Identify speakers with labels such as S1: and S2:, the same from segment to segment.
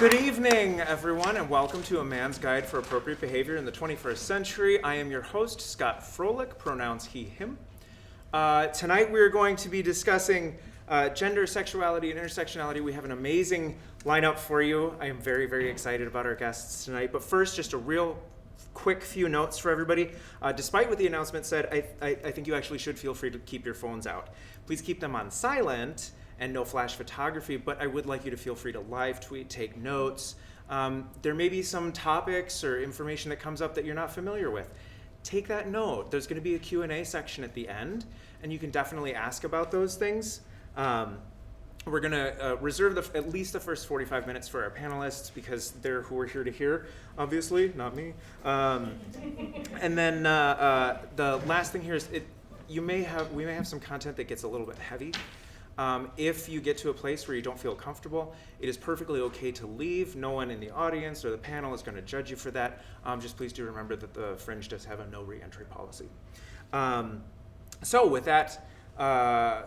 S1: Good evening, everyone, and welcome to A Man's Guide for Appropriate Behavior in the 21st Century. I am your host, Scot Froelich, pronouns he, him. Tonight we're going to be discussing gender, sexuality, and intersectionality. We have an amazing lineup for you. I am very, very excited about our guests tonight. But first, just a real quick few notes for everybody. Despite what the announcement said, I think you actually should feel free to keep your phones out. Please keep them on silent and no flash photography, but I would like you to feel free to live tweet, take notes. There may be some topics or information that comes up that you're not familiar with. Take that note. There's going to be a Q&A section at the end, and you can definitely ask about those things. We're going to reserve at least the first 45 minutes for our panelists because they're who we're here to hear, obviously, not me. And then the last thing here is we may have some content that gets a little bit heavy. If you get to a place where you don't feel comfortable, it is perfectly okay to leave. No one in the audience or the panel is going to judge you for that. Just please do remember that the Fringe does have a no re-entry policy. So with that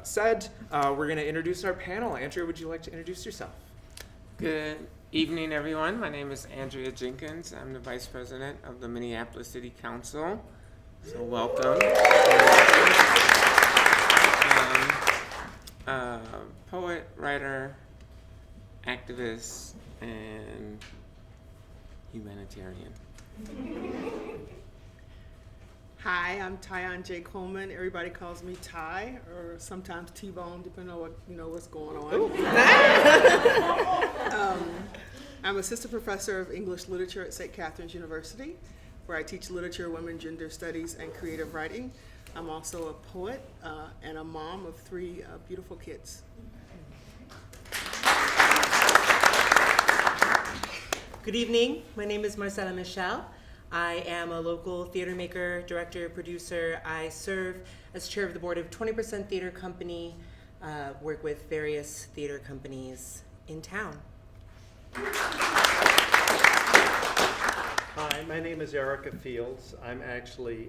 S1: said, we're going to introduce our panel. Andrea, would you like to introduce yourself?
S2: Good evening, everyone. My name is Andrea Jenkins. I'm the Vice President of the Minneapolis City Council. So welcome. Poet, writer, activist, and humanitarian.
S3: Hi, I'm Taiyon J Coleman. Everybody calls me Ty, or sometimes T-Bone, depending on what's going on. I'm assistant professor of English literature at St. Catherine's University, where I teach literature, women, gender studies, and creative writing. I'm also a poet and a mom of 3 beautiful kids.
S4: Good evening. My name is Marcela Michelle. I am a local theater maker, director, producer. I serve as chair of the board of 20% Theater Company, work with various theater companies in town.
S5: Hi, my name is Erica Fields. I'm actually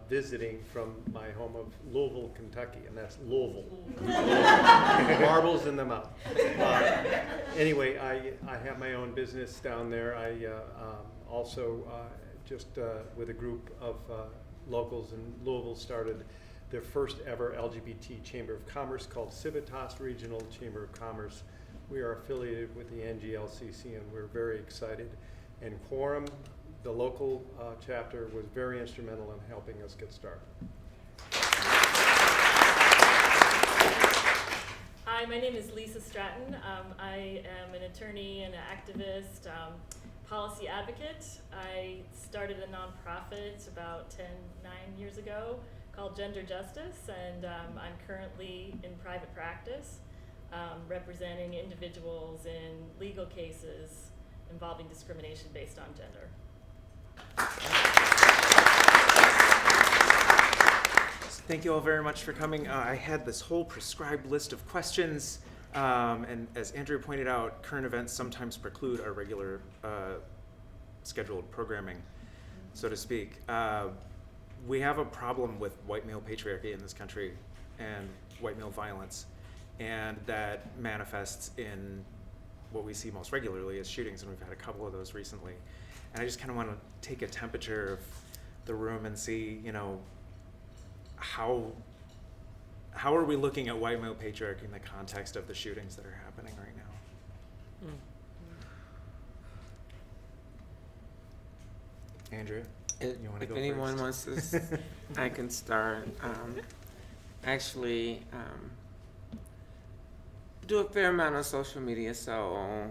S5: visiting from my home of Louisville, Kentucky, and that's Louisville. Marbles in the mouth. Anyway, I have my own business down there. I also, just with a group of locals in Louisville, started their first ever LGBT Chamber of Commerce called Civitas Regional Chamber of Commerce. We are affiliated with the NGLCC, and we're very excited. And Quorum, the local chapter, was very instrumental in helping us get started.
S6: Hi, my name is Lisa Stratton. I am an attorney and an activist, policy advocate. I started a nonprofit about 9 years ago called Gender Justice, and I'm currently in private practice representing individuals in legal cases involving discrimination based on gender.
S1: Thank you all very much for coming. I had this whole prescribed list of questions, and as Andrea pointed out, current events sometimes preclude our regular scheduled programming, so to speak. We have a problem with white male patriarchy in this country and white male violence, and that manifests in what we see most regularly as shootings, and we've had a couple of those recently. And I just kind of want to take a temperature of the room and see, how are we looking at white male patriarchy in the context of the shootings that are happening right now? Andrea, you want to go
S2: If anyone
S1: first?
S2: wants to, I can start. Actually, do a fair amount of social media, so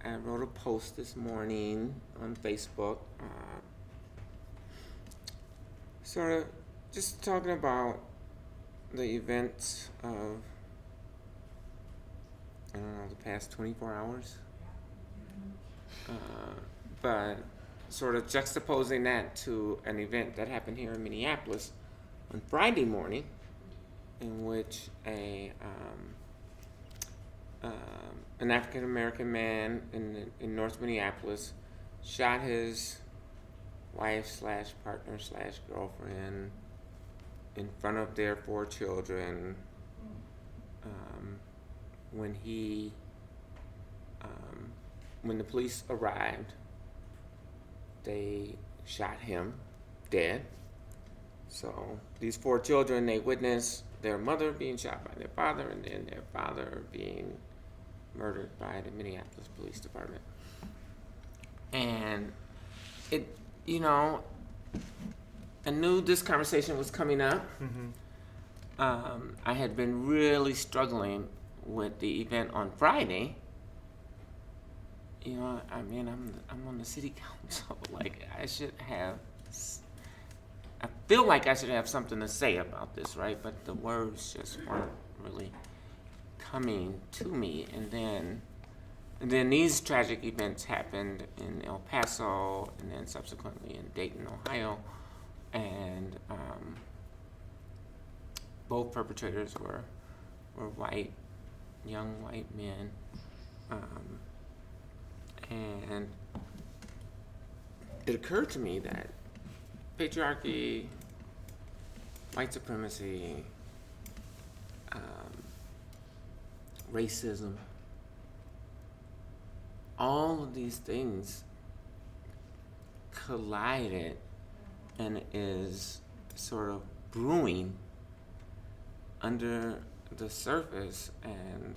S2: I wrote a post this morning on Facebook, sort of just talking about the events of, the past 24 hours. But sort of juxtaposing that to an event that happened here in Minneapolis on Friday morning, in which an African American man in North Minneapolis shot his wife/partner/girlfriend in front of their 4 children when he when the police arrived, they shot him dead. So these 4 children, they witnessed their mother being shot by their father, and then their father being murdered by the Minneapolis Police Department. And it, I knew this conversation was coming up. I had been really struggling with the event on Friday. I'm on the city council. I feel like I should have something to say about this, right? But the words just weren't really coming to me. And then these tragic events happened in El Paso, and then subsequently in Dayton, Ohio, and both perpetrators were white, young white men, and it occurred to me that patriarchy, white supremacy, racism, all of these things collided and is sort of brewing under the surface. And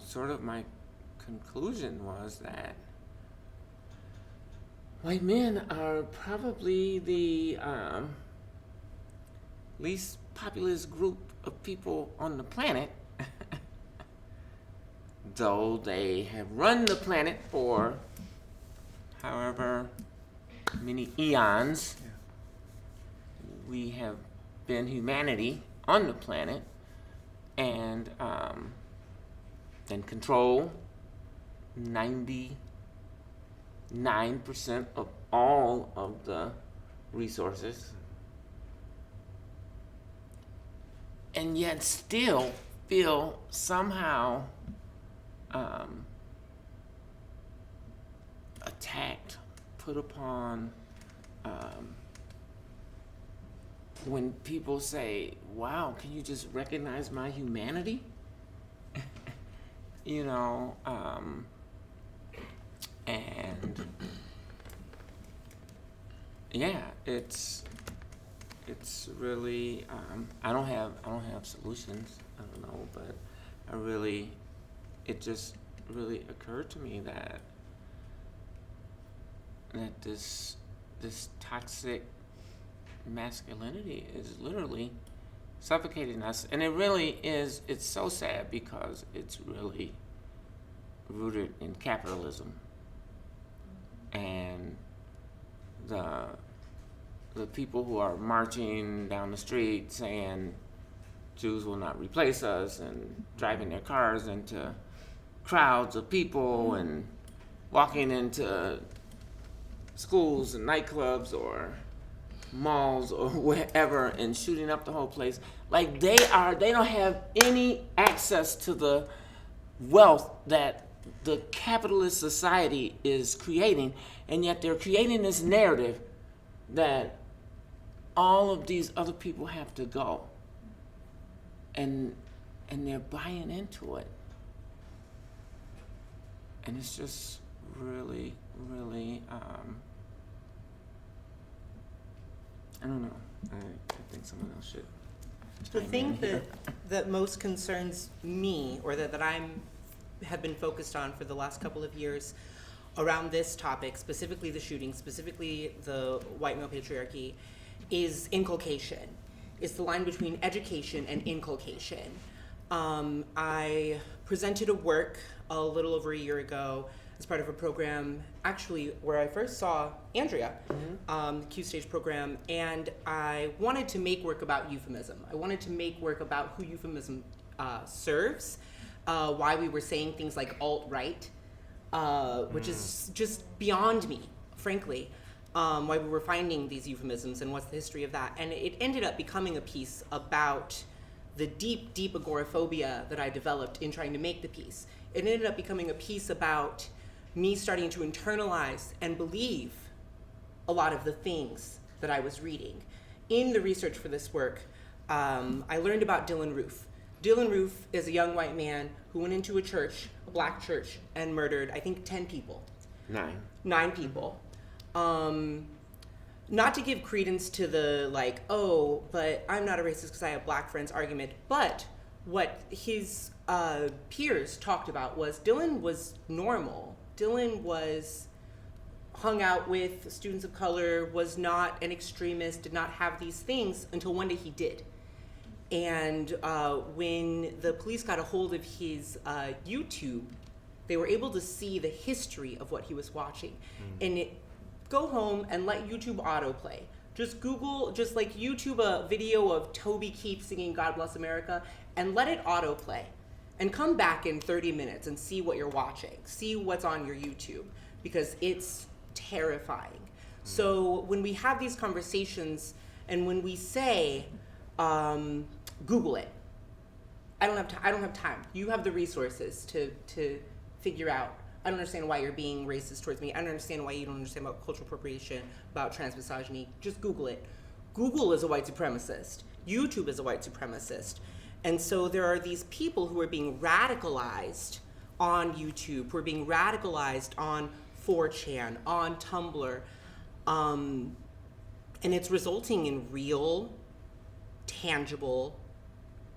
S2: sort of my conclusion was that white men are probably the least populous group of people on the planet, though they have run the planet for however many eons. We have been humanity on the planet, and control 99% of all of the resources, and yet still feel somehow attacked, put upon. When people say, wow, can you just recognize my humanity? And yeah, it's really, I don't have solutions, I don't know, but it just really occurred to me that this toxic masculinity is literally suffocating us. And it really is, it's so sad because it's really rooted in capitalism. And the people who are marching down the street saying Jews will not replace us, and driving their cars into crowds of people and walking into schools and nightclubs or malls or wherever and shooting up the whole place. Like they don't have any access to the wealth that the capitalist society is creating, and yet they're creating this narrative that all of these other people have to go, and they're buying into it, and it's just really, really, I don't know. I think someone else should.
S4: The thing that most concerns me, or that have been focused on for the last couple of years around this topic, specifically the shooting, specifically the white male patriarchy, is inculcation. It's the line between education and inculcation. I presented a work a little over a year ago as part of a program, actually, where I first saw Andrea, the Q Stage program, and I wanted to make work about euphemism. I wanted to make work about who euphemism serves, why we were saying things like alt-right, which is just beyond me, frankly, why we were finding these euphemisms and what's the history of that. And it ended up becoming a piece about the deep, deep agoraphobia that I developed in trying to make the piece. It ended up becoming a piece about me starting to internalize and believe a lot of the things that I was reading. In the research for this work, I learned about Dylan Roof. Dylan Roof is a young white man who went into a church, a black church, and murdered, I think, 10 people. 9 people. Not to give credence to the oh, but I'm not a racist because I have black friends argument, but what his peers talked about was Dylan was normal. Dylan was hung out with students of color, was not an extremist, did not have these things until one day he did. And when the police got a hold of his YouTube, they were able to see the history of what he was watching. And go home and let YouTube autoplay. Just Google, YouTube a video of Toby Keith singing God Bless America and let it autoplay. And come back in 30 minutes and see what you're watching. See what's on your YouTube, because it's terrifying. So when we have these conversations and when we say, Google it. I don't have time. You have the resources to figure out. I don't understand why you're being racist towards me. I don't understand why you don't understand about cultural appropriation, about trans misogyny. Just Google it. Google is a white supremacist. YouTube is a white supremacist. And so there are these people who are being radicalized on YouTube, who are being radicalized on 4chan, on Tumblr. And it's resulting in real, tangible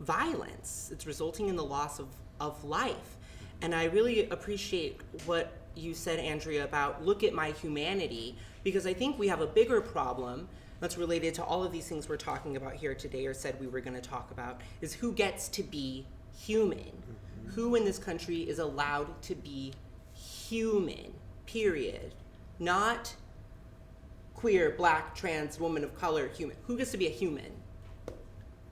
S4: violence. It's resulting in the loss of life. And I really appreciate what you said, Andrea, about look at my humanity, because I think we have a bigger problem that's related to all of these things we're talking about here today, or said we were going to talk about, is who gets to be human. Who in this country is allowed to be human, period. Not queer, black, trans, woman of color, human. Who gets to be a human?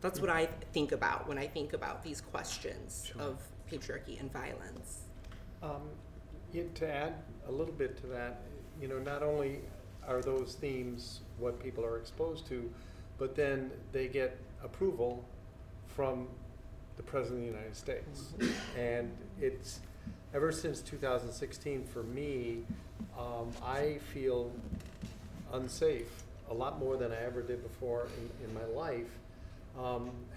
S4: That's what I think about when I think about these questions of patriarchy and violence.
S5: To add a little bit to that, not only are those themes what people are exposed to, but then they get approval from the President of the United States. And it's, ever since 2016, for me, I feel unsafe a lot more than I ever did before in my life.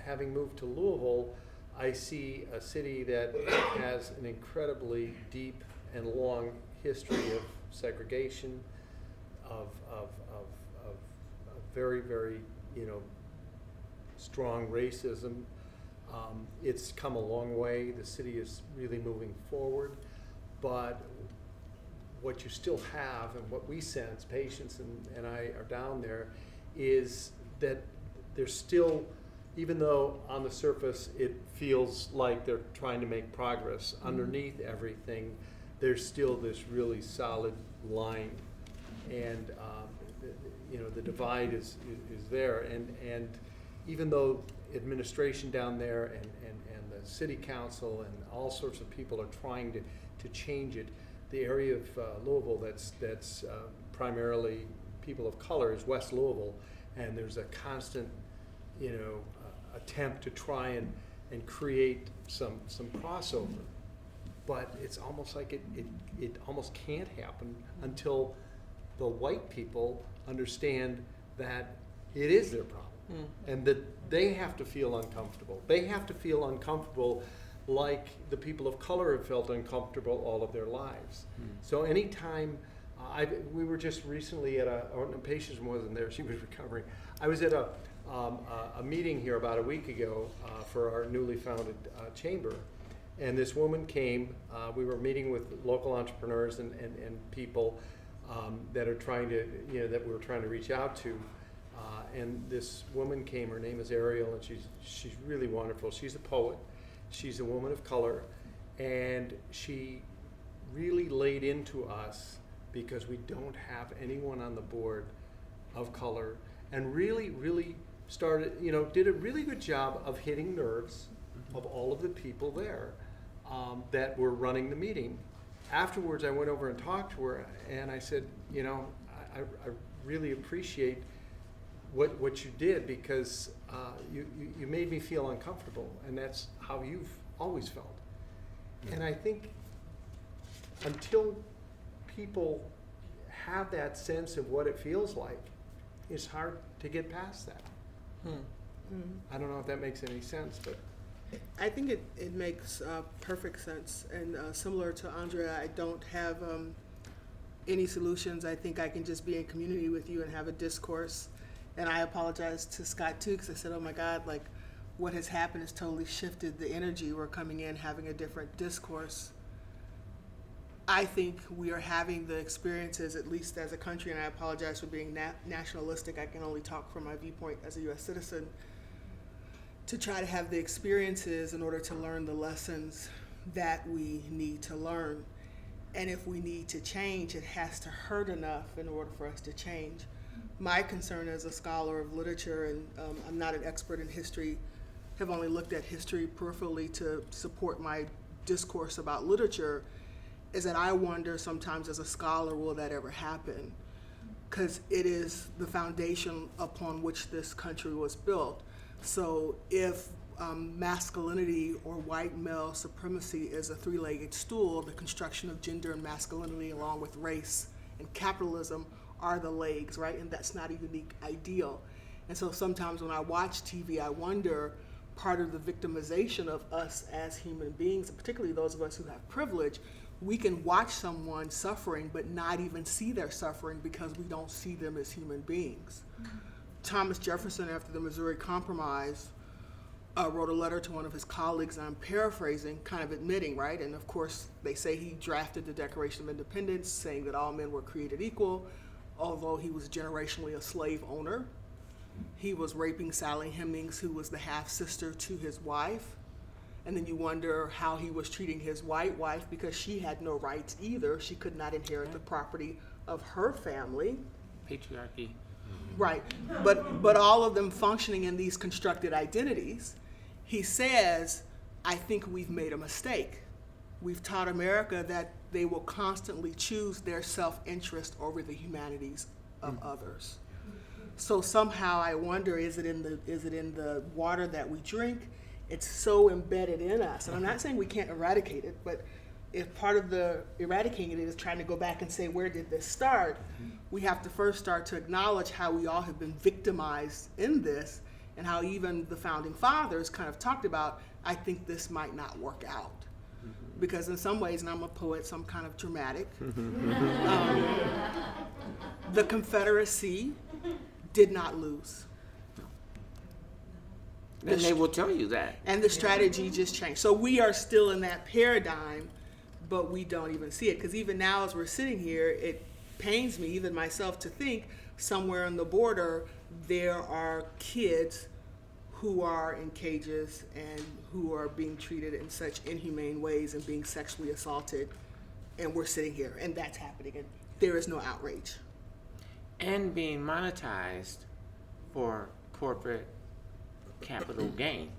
S5: Having moved to Louisville, I see a city that has an incredibly deep and long history of segregation, of very, very, strong racism. It's come a long way. The city is really moving forward, but what you still have, and what we sense, patients and I are down there, is that there's still, even though on the surface it feels like they're trying to make progress, underneath everything, there's still this really solid line, and the divide is there, and even though administration down there and the city council and all sorts of people are trying to change it, the area of Louisville that's primarily people of color is West Louisville, and there's a constant attempt to try and create some crossover, but it's almost like it almost can't happen until the white people understand that it is their problem, and that they have to feel uncomfortable. They have to feel uncomfortable like the people of color have felt uncomfortable all of their lives. So anytime, we were just recently at a patient wasn't there, she was recovering. I was at a meeting here about a week ago for our newly founded chamber, and this woman came. We were meeting with local entrepreneurs and people that are trying to, that we were trying to reach out to. And this woman came. Her name is Ariel, and she's really wonderful. She's a poet. She's a woman of color, and she really laid into us because we don't have anyone on the board of color, and really started, did a really good job of hitting nerves of all of the people there that were running the meeting. Afterwards, I went over and talked to her, and I said, I really appreciate what you did, because you made me feel uncomfortable, and that's how you've always felt. And I think until people have that sense of what it feels like, it's hard to get past that. I don't know if that makes any sense, but
S3: I think it makes perfect sense. And similar to Andrea, I don't have any solutions. I think I can just be in community with you and have a discourse. And I apologize to Scott too, because I said, oh my God, like what has happened has totally shifted the energy. We're coming in having a different discourse. I think we are having the experiences, at least as a country, and I apologize for being nationalistic. I can only talk from my viewpoint as a U.S. citizen, to try to have the experiences in order to learn the lessons that we need to learn. And if we need to change, it has to hurt enough in order for us to change. My concern as a scholar of literature, and I'm not an expert in history, have only looked at history peripherally to support my discourse about literature, is that I wonder sometimes as a scholar, will that ever happen? Because it is the foundation upon which this country was built. So if masculinity or white male supremacy is a three-legged stool, the construction of gender and masculinity along with race and capitalism are the legs, right? And that's not a unique ideal. And so sometimes when I watch TV, I wonder, part of the victimization of us as human beings, and particularly those of us who have privilege, we can watch someone suffering but not even see their suffering because we don't see them as human beings. Mm-hmm. Thomas Jefferson, after the Missouri Compromise, wrote a letter to one of his colleagues, and I'm paraphrasing, kind of admitting, right? And of course, they say he drafted the Declaration of Independence, saying that all men were created equal, although he was generationally a slave owner. He was raping Sally Hemings, who was the half-sister to his wife. And then you wonder how he was treating his white wife, because she had no rights either. She could not inherit the property of her family.
S2: Patriarchy.
S3: Right, but all of them functioning in these constructed identities. He says, I think we've made a mistake. We've taught America that they will constantly choose their self-interest over the humanities of others. So somehow I wonder, is it in the water that we drink? It's so embedded in us. And I'm not saying we can't eradicate it, but if part of the eradicating it is trying to go back and say, where did this start? We have to first start to acknowledge how we all have been victimized in this, and how even the founding fathers kind of talked about, I think this might not work out. Because in some ways, and I'm a poet, so I'm kind of dramatic, the Confederacy did not lose.
S2: And they will tell you that.
S3: And the strategy just changed. So we are still in that paradigm, but we don't even see it. Because even now as we're sitting here, it pains me, even myself, to think somewhere on the border there are kids who are in cages and who are being treated in such inhumane ways and being sexually assaulted. And we're sitting here, and that's happening, and there is no outrage.
S2: And being monetized for corporate capital gain.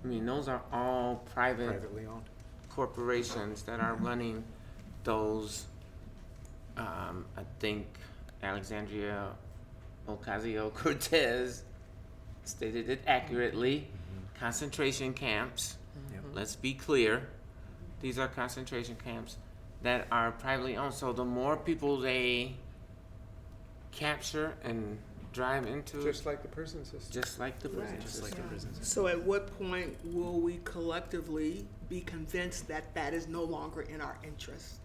S2: I mean, those are all
S1: Privately owned.
S2: corporations that are running those. I think Alexandria Ocasio-Cortez stated it accurately. Concentration camps.
S1: Yep.
S2: Let's be clear. These are concentration camps that are privately owned. So the more people they capture and drive into,
S5: Just like the prison system.
S2: just like the prison
S3: Right.
S1: Just like the
S2: system.
S1: prison system.
S3: So at what point will we collectively be convinced that that is no longer in our interest?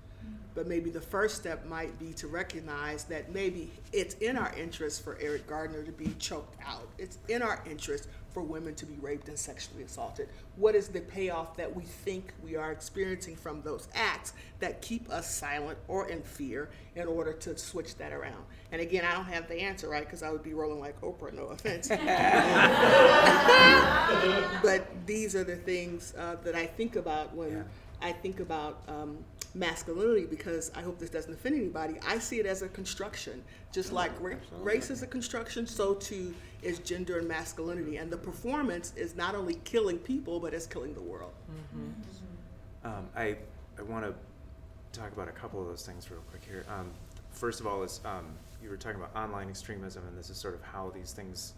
S3: But maybe the first step might be to recognize that maybe it's in our interest for Eric Gardner to be choked out. It's in our interest for women to be raped and sexually assaulted. What is the payoff that we think we are experiencing from those acts that keep us silent or in fear in order to switch that around? And again, I don't have the answer, right? Because I would be rolling like Oprah, no offense. But these are the things that I think about when I think about masculinity, because I hope this doesn't offend anybody. I see it as a construction. Just like race is a construction, so too is gender and masculinity. And the performance is not only killing people, but it's killing the world.
S1: I want to talk about a couple of those things real quick here. First of all, is you were talking about online extremism, and this is sort of how these things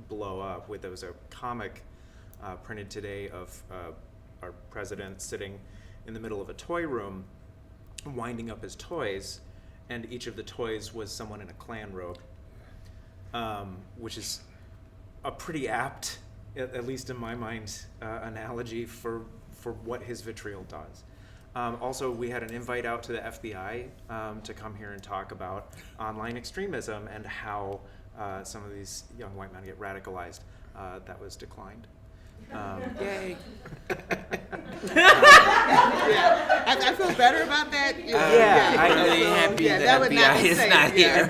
S1: blow up. There was a comic printed today of our president sitting in the middle of a toy room, winding up his toys, and each of the toys was someone in a Klan robe, which is a pretty apt at least in my mind, analogy for what his vitriol does. Also, we had an invite out to the FBI to come here and talk about online extremism and how some of these young white men get radicalized. That was declined.
S2: Yay.
S3: Yeah, I feel better about that.
S2: I'm really happy
S3: that
S2: that
S3: would
S2: FBI
S3: not be
S2: is
S3: safe.
S2: not here.
S1: And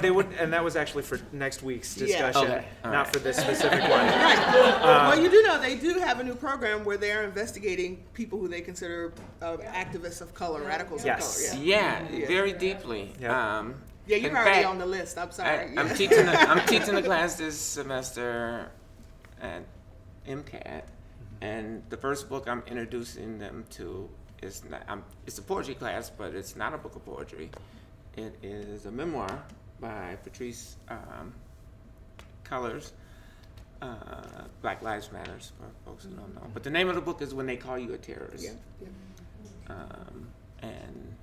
S1: they would, and that was actually for next week's discussion,
S2: Okay, all
S1: not
S2: right.
S1: for this specific one.
S3: Well, you do know they do have a new program where they are investigating people who they consider activists of color, radicals
S1: Yes.
S3: of color. Yeah.
S2: Yeah, very deeply.
S1: Yeah.
S3: Yeah, you're
S2: In
S3: already
S2: fact,
S3: on the list. I'm sorry.
S2: I'm teaching a class this semester at MCAT, and the first book I'm introducing them to is it's a poetry class, but it's not a book of poetry. It is a memoir by Patrice Cullors, Black Lives Matters, for folks who don't know. But the name of the book is When They Call You a Terrorist.
S3: Yeah.
S2: And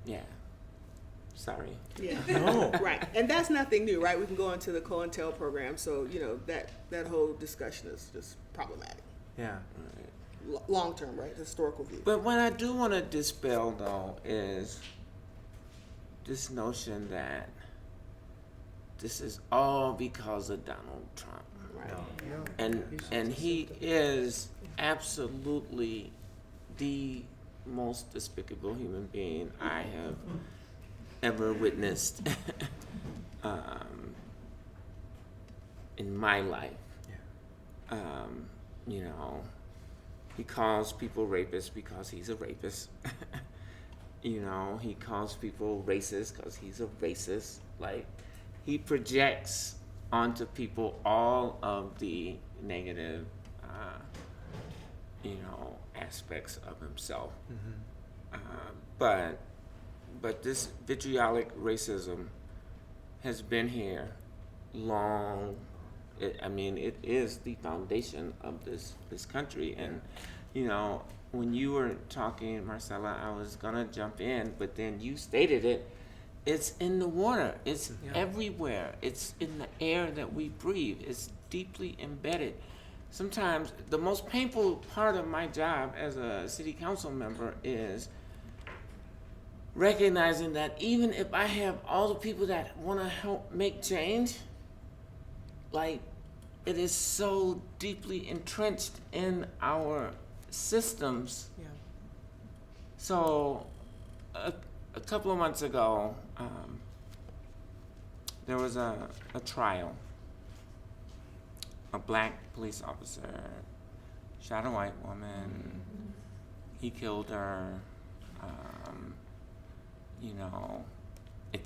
S2: yeah, sorry.
S3: Yeah.
S1: No.
S3: Right, and that's nothing new, right? We can go into the COINTEL program, so that whole discussion is just problematic,
S1: Yeah.
S3: long term, right? Historical view.
S2: But what I do want to dispel, though, is this notion that this is all because of Donald Trump.
S3: Right.
S2: And he is absolutely the most despicable human being I have ever witnessed in my life.
S1: Yeah.
S2: He calls people rapists because he's a rapist. He calls people racist because he's a racist. Like, he projects onto people all of the negative, aspects of himself. But this vitriolic racism has been here long. It is the foundation of this country. And, when you were talking, Marcela, I was gonna jump in, but then you stated it. It's in the water. It's everywhere. It's in the air that we breathe. It's deeply embedded. Sometimes the most painful part of my job as a city council member is recognizing that even if I have all the people that want to help make change, like, it is so deeply entrenched in our systems.
S4: Yeah.
S2: So a couple of months ago, there was a trial. A black police officer shot a white woman. He killed her. If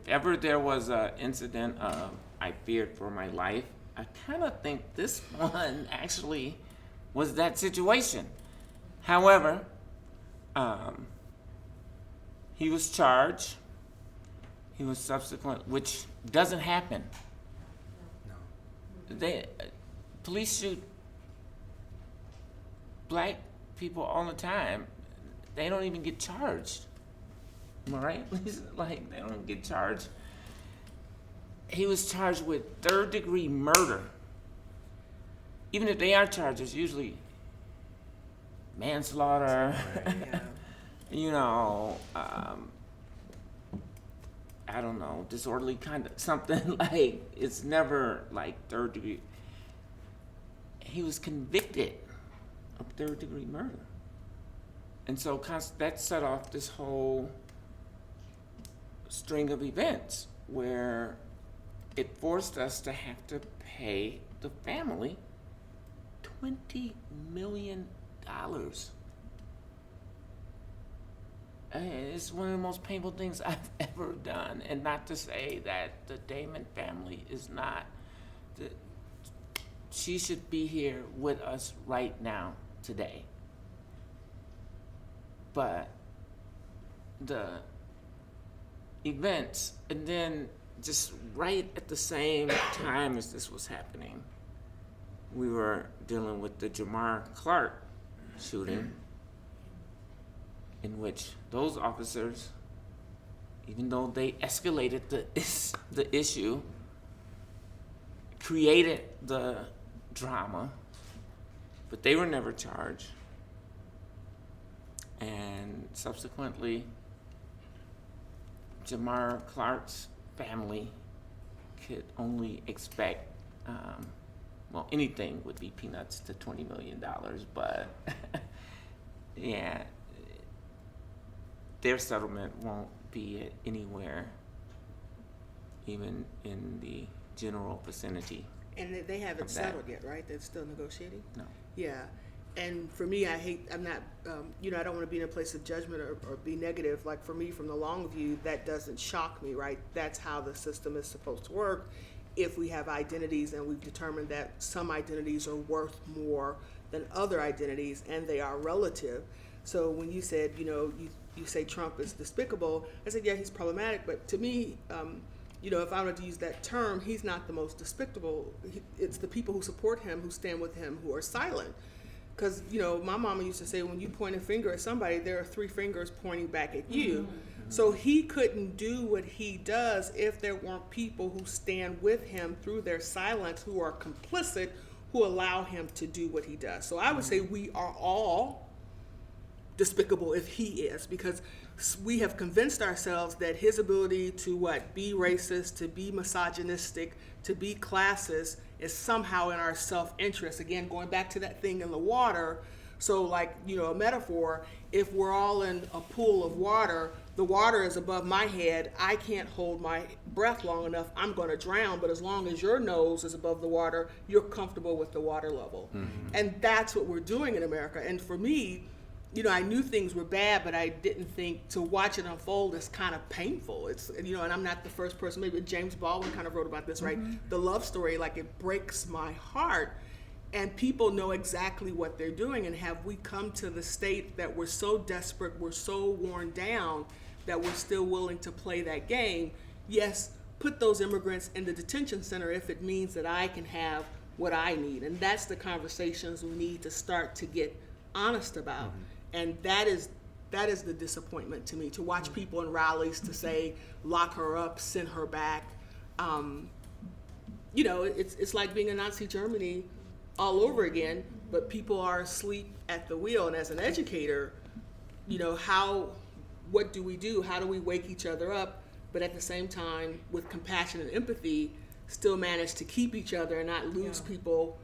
S2: ever there was an incident of I feared for my life, I kind of think this one actually was that situation. However, he was charged. He was subsequent, which doesn't happen. Police shoot black people all the time. They don't even get charged. Am I right? Like, they don't get charged. He was charged with third-degree murder. Even if they are charged, it's usually manslaughter. I don't know, disorderly conduct, something like, it's never like third degree. He was convicted of third degree murder. And so that set off this whole string of events where it forced us to have to pay the family $20 million. It's one of the most painful things I've ever done. And not to say that the Damon family is not. She should be here with us right now, today. But the events, and then just right at the same time as this was happening, we were dealing with the Jamar Clark shooting, in which those officers, even though they escalated the issue, created the drama, but they were never charged. And subsequently, Jamar Clark's family could only expect, well, anything would be peanuts to $20 million, but yeah, their settlement won't be anywhere even in the general vicinity.
S3: And they haven't
S2: Of that.
S3: settled yet, right? They're still negotiating?
S2: No.
S3: Yeah. And for me, I'm not, I don't want to be in a place of judgment or be negative. Like for me, from the long view, that doesn't shock me, right? That's how the system is supposed to work. If we have identities and we've determined that some identities are worth more than other identities and they are relative. So when you said, you say Trump is despicable, I said, yeah, he's problematic. But to me, if I were to use that term, he's not the most despicable. It's the people who support him, who stand with him, who are silent. Because, my mama used to say, when you point a finger at somebody, there are 3 fingers pointing back at you. Mm-hmm. So he couldn't do what he does if there weren't people who stand with him through their silence, who are complicit, who allow him to do what he does. So I would say we are all despicable if he is, because we have convinced ourselves that his ability to be racist, to be misogynistic, to be classist is somehow in our self-interest. Again, going back to that thing in the water. So a metaphor, if we're all in a pool of water, the water is above my head, I can't hold my breath long enough, I'm going to drown. But as long as your nose is above the water, you're comfortable with the water level. Mm-hmm. And that's what we're doing in America. And for me, I knew things were bad, but I didn't think to watch it unfold is kind of painful. It's, and I'm not the first person, maybe James Baldwin kind of wrote about this, right? Mm-hmm. The love story, it breaks my heart. And people know exactly what they're doing. And have we come to the state that we're so desperate, we're so worn down, that we're still willing to play that game? Yes, put those immigrants in the detention center if it means that I can have what I need. And that's the conversations we need to start to get honest about. Mm-hmm. And that is the disappointment to me, to watch people in rallies to say, lock her up, send her back. It's like being in Nazi Germany all over again, but people are asleep at the wheel. And as an educator, what do we do? How do we wake each other up, but at the same time, with compassion and empathy, still manage to keep each other and not lose people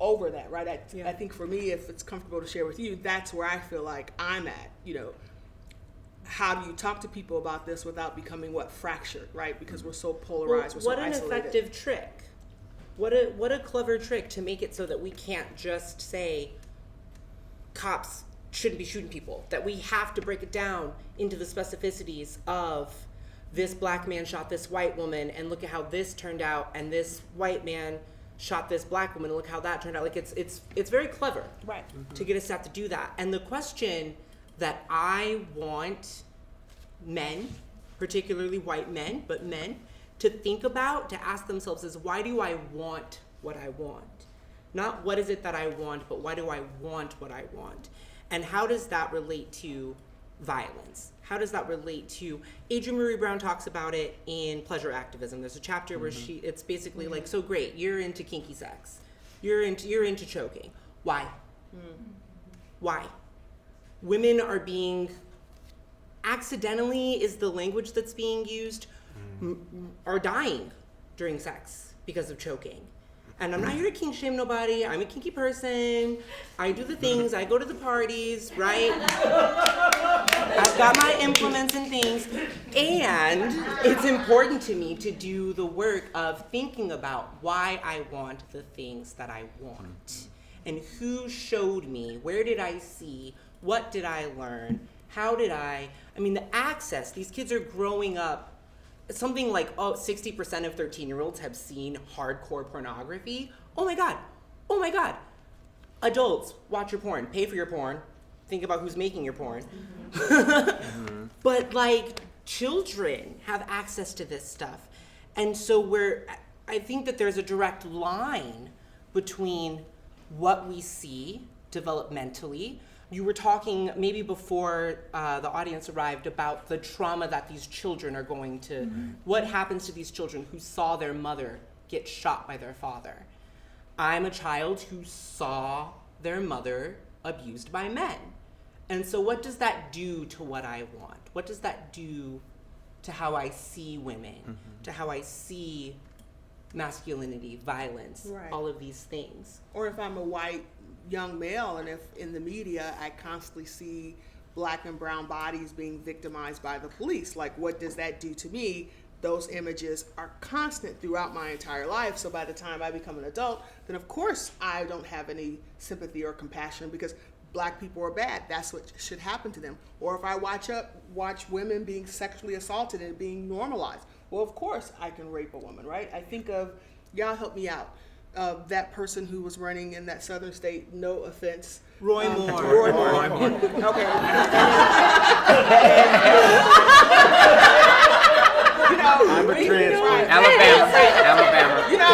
S3: over that, right? I think for me, if it's comfortable to share with you, that's where I feel like I'm at. How do you talk to people about this without becoming fractured, right? Because we're so polarized, we're so isolated.
S4: What an effective trick. What a clever trick to make it so that we can't just say cops shouldn't be shooting people, that we have to break it down into the specificities of this black man shot this white woman and look at how this turned out, and this white man shot this black woman and look how that turned out. It's very clever,
S3: right?
S4: To get a staff to do that. And the question that I want men, particularly white men, but men, to think about, to ask themselves is, why do I want what I want? Not what is it that I want, but why do I want what I want? And how does that relate to violence? How does that relate to, Adrienne Maree Brown talks about it in Pleasure Activism. There's a chapter where it's basically so great, you're into kinky sex. You're into choking. Why? Why? Women are being, accidentally is the language that's being used, are dying during sex because of choking. And I'm not here to kink shame nobody. I'm a kinky person. I do the things. I go to the parties, right? I've got my implements and things. And it's important to me to do the work of thinking about why I want the things that I want. And who showed me? Where did I see? What did I learn? How did the access, these kids are growing up. Something like 60% of 13-year-olds have seen hardcore pornography. Oh my God. Adults, watch your porn, pay for your porn, think about who's making your porn. Mm-hmm. But children have access to this stuff. And so I think that there's a direct line between what we see developmentally. You were talking maybe before the audience arrived about the trauma that these children are going to, what happens to these children who saw their mother get shot by their father. I'm a child who saw their mother abused by men. And so what does that do to what I want? What does that do to how I see women, to how I see masculinity, violence,
S3: Right.
S4: all of these things?
S3: Or if I'm a white young male and if in the media I constantly see black and brown bodies being victimized by the police, like what does that do to me? Those images are constant throughout my entire life. So by the time I become an adult, then of course I don't have any sympathy or compassion because black people are bad. That's what should happen to them. Or if I watch women being sexually assaulted and being normalized, well, of course I can rape a woman, right? I think of, y'all help me out, that person who was running in that southern state, no offense.
S4: Roy Moore.
S3: Roy Moore. Okay. You know,
S5: I'm a transplant.
S2: Alabama.
S3: You know,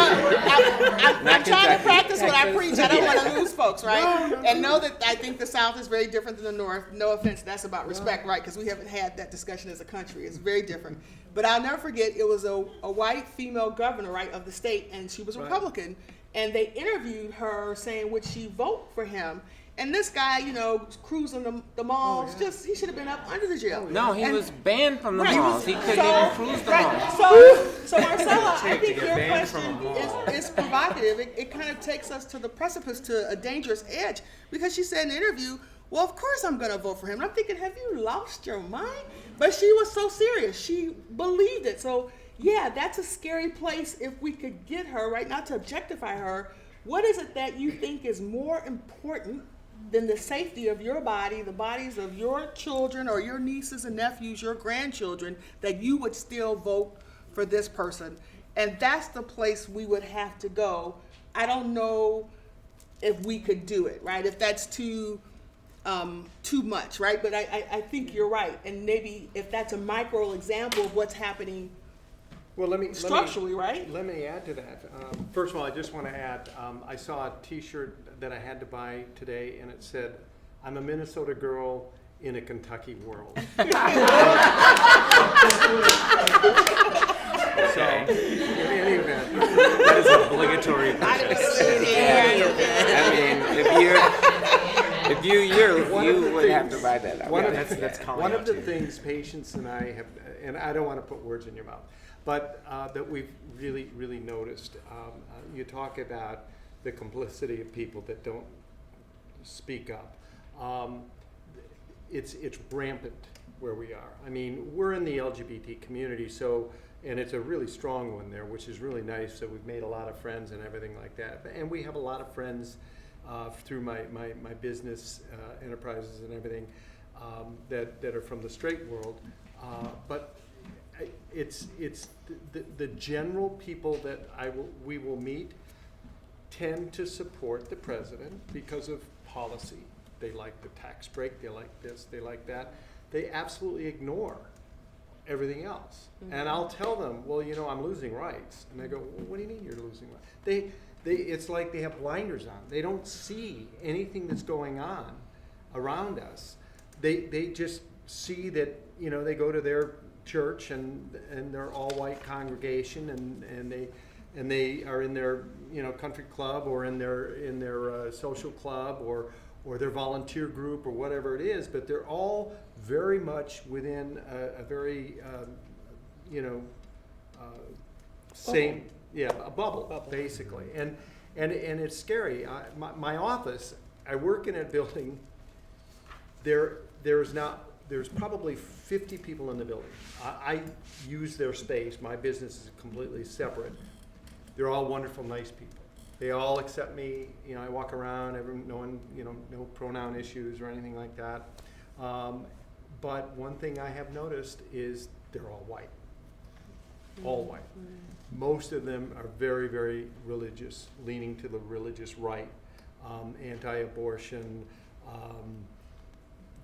S3: I'm trying to
S2: Kentucky.
S3: practice what I preach. I don't want to lose folks, right? And know that I think the South is very different than the North. No offense, that's about respect, right? Because we haven't had that discussion as a country. It's very different. But I'll never forget, it was a white female governor, right, of the state, and she was a Republican. And they interviewed her saying, would she vote for him? And this guy, you know, cruising the malls, he should have been up under the jail.
S2: No, he was banned from the
S3: Right.
S2: malls. He couldn't even cruise the malls.
S3: So Marcela, I think
S1: get
S3: your
S1: banned from
S3: question
S1: a mall?
S3: is provocative. It kind of takes us to the precipice, to a dangerous edge, because she said in the interview, well, of course I'm going to vote for him. And I'm thinking, have you lost your mind? But she was so serious. She believed it. So, yeah, that's a scary place if we could get her, right, not to objectify her. What is it that you think is more important than the safety of your body, the bodies of your children or your nieces and nephews, your grandchildren, that you would still vote for this person? And that's the place we would have to go. I don't know if we could do it, right? If that's too much, right? But I think you're right. And maybe if that's a micro example of what's happening
S5: Well,
S3: structurally, right?
S5: Let me add to that. First of all, I just want to add, I saw a T-shirt that I had to buy today, and it said, "I'm a Minnesota girl in a Kentucky world." So, in any event,
S1: That is obligatory.
S2: If you would have to buy that.
S5: one
S1: That's calling
S5: of
S1: out
S5: the
S1: to you.
S5: things Patience and I have, and I don't want to put words in your mouth, but that we've really noticed. You talk about the complicity of people that don't speak up. It's rampant where we are. I mean, we're in the LGBT community, so, and it's a really strong one there, which is really nice. So we've made a lot of friends and everything like that. And we have a lot of friends through my business enterprises and everything that are from the straight world. But it's the general people that we will meet tend to support the president because of policy. They like the tax break, they like this, they like that. They absolutely ignore everything else. Mm-hmm. And I'll tell them, well, you know, I'm losing rights. And they go, well, what do you mean you're losing rights? It's like they have blinders on. They don't see anything that's going on around us. They just see that, you know, they go to their church and they're all white congregation and they are in their, you know, country club or in their social club or their volunteer group or whatever it is, but they're all very much within a very same, a bubble basically, and it's scary. My office, I work in a building. There's probably 50 people in the building. I use their space. My business is completely separate. They're all wonderful, nice people. They all accept me. You know, I walk around, no one, you know, no pronoun issues or anything like that. But one thing I have noticed is they're all white. All white. Most of them are very, very religious, leaning to the religious right, anti-abortion.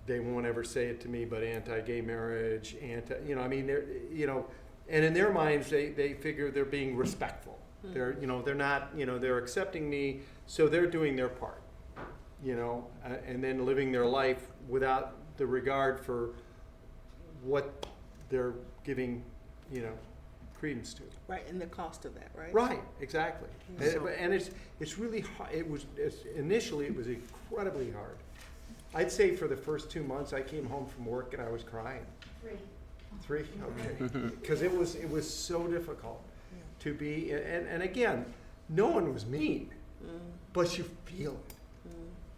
S5: They won't ever say it to me, but anti-gay marriage, they're, you know, and in their minds, they figure they're being respectful. They're, you know, they're not, you know, they're accepting me, so they're doing their part, you know, and then living their life without the regard for what they're giving, you know, Freedom student.
S3: Right, and the cost of that, right?
S5: Right, exactly.
S1: So-
S5: And it's really hard. Initially it was incredibly hard. I'd say for the first 2 months I came home from work and I was crying. 3, okay. Because it was so difficult to be, and again, no one was mean, but you feel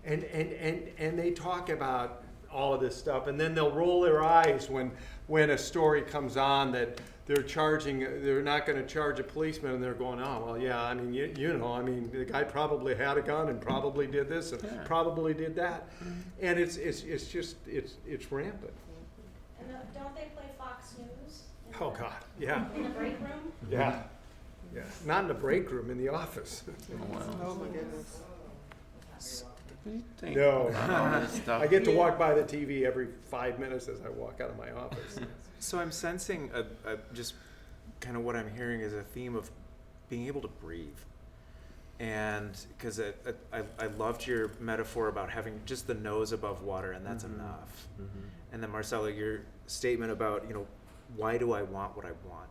S5: it. And they talk about all of this stuff, and then they'll roll their eyes when a story comes on that they're not going to charge a policeman, and they're going, oh, well, yeah, I mean, I mean, the guy probably had a gun and probably did this and probably did that. And it's just rampant.
S7: And don't they play Fox News?
S5: Oh, God, yeah,
S7: In the break room?
S5: yeah. Yeah, not in the break room, in the office.
S3: Oh, my goodness.
S2: What do you think
S5: No.
S2: about all this stuff?
S5: I get to walk by the TV every 5 minutes as I walk out of my office.
S1: So I'm sensing just kind of what I'm hearing is a theme of being able to breathe. And because I loved your metaphor about having just the nose above water, and that's enough. And then Marcela, your statement about, why do I want what I want?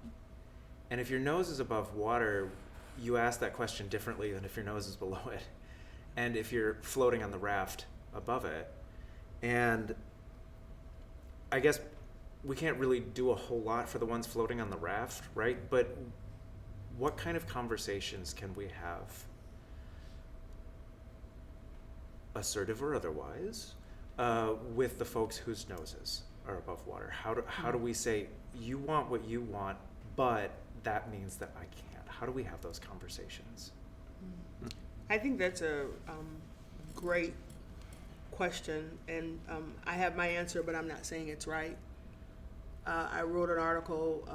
S1: And if your nose is above water, you ask that question differently than if your nose is below it. And if you're floating on the raft above it. And I guess we can't really do a whole lot for the ones floating on the raft, right? But what kind of conversations can we have, assertive or otherwise, with the folks whose noses are above water? How do we say, you want what you want, but that means that I can't? How do we have those conversations?
S3: I think that's a great question, and I have my answer, but I'm not saying it's right. I wrote an article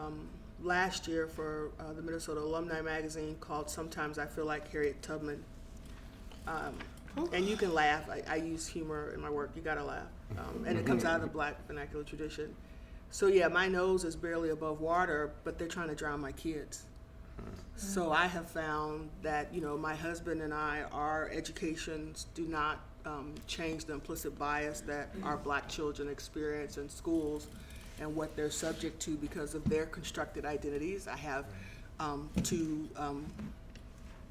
S3: last year for the Minnesota Alumni Magazine called "Sometimes I Feel Like Harriet Tubman," and you can laugh. I use humor in my work. You gotta laugh, and it comes out of the Black vernacular tradition. So yeah, my nose is barely above water, but they're trying to drown my kids. So I have found that, my husband and I, our educations do not change the implicit bias that our Black children experience in schools and what they're subject to because of their constructed identities. I have 2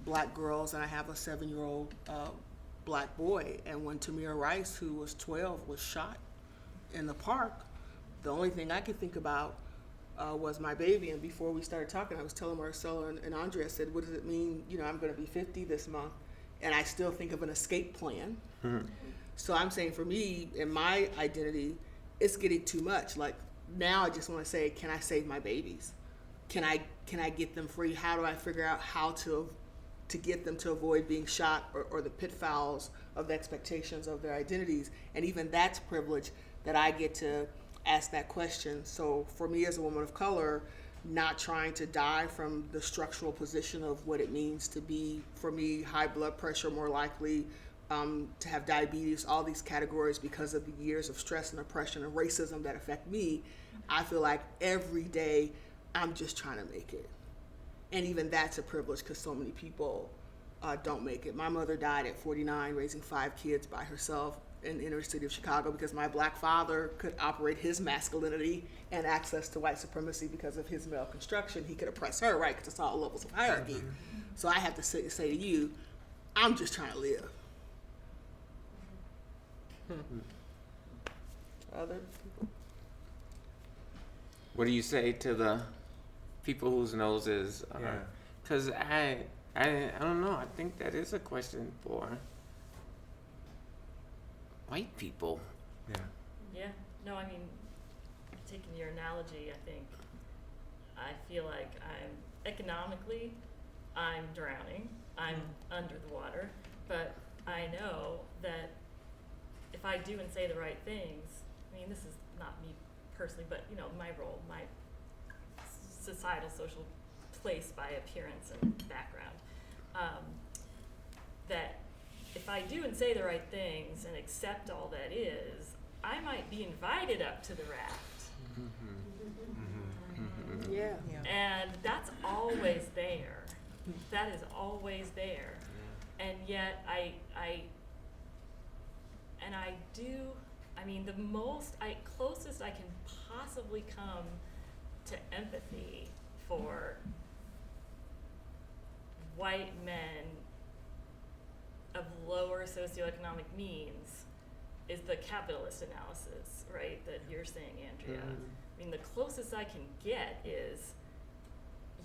S3: Black girls, and I have a 7-year-old Black boy. And when Tamir Rice, who was 12, was shot in the park, the only thing I could think about was my baby. And before we started talking, I was telling Marcela and Andrea, I said, what does it mean? I'm going to be 50 this month, and I still think of an escape plan. So I'm saying for me, in my identity, it's getting too much. Like now I just want to say, can I save my babies? Can I get them free? How do I figure out how to get them to avoid being shot or the pitfalls of the expectations of their identities? And even that's privilege that I get to ask that question. So for me as a woman of color, not trying to die from the structural position of what it means to be, for me, high blood pressure, more likely to have diabetes, all these categories because of the years of stress and oppression and racism that affect me, I feel like every day I'm just trying to make it. And even that's a privilege because so many people don't make it. My mother died at 49, raising 5 kids by herself in the inner city of Chicago because my Black father could operate his masculinity and access to white supremacy because of his male construction. He could oppress her, right, because it's all levels of hierarchy. So I have to say to you, I'm just trying to live. Other people?
S2: What do you say to the people whose noses are? Because I don't know. I think that is a question for white people.
S6: Yeah. No, I mean, taking your analogy, I feel like economically, I'm drowning. I'm under the water. But I know that if I do and say the right things, this is not me personally, but, my role, my societal, social place by appearance and background, that if I do and say the right things and accept all that is, I might be invited up to the raft.
S3: Yeah.
S6: And that's always there. That is always there. And yet the closest I can possibly come to empathy for white men of lower socioeconomic means is the capitalist analysis, right, that you're saying, Andrea. I mean, the closest I can get is,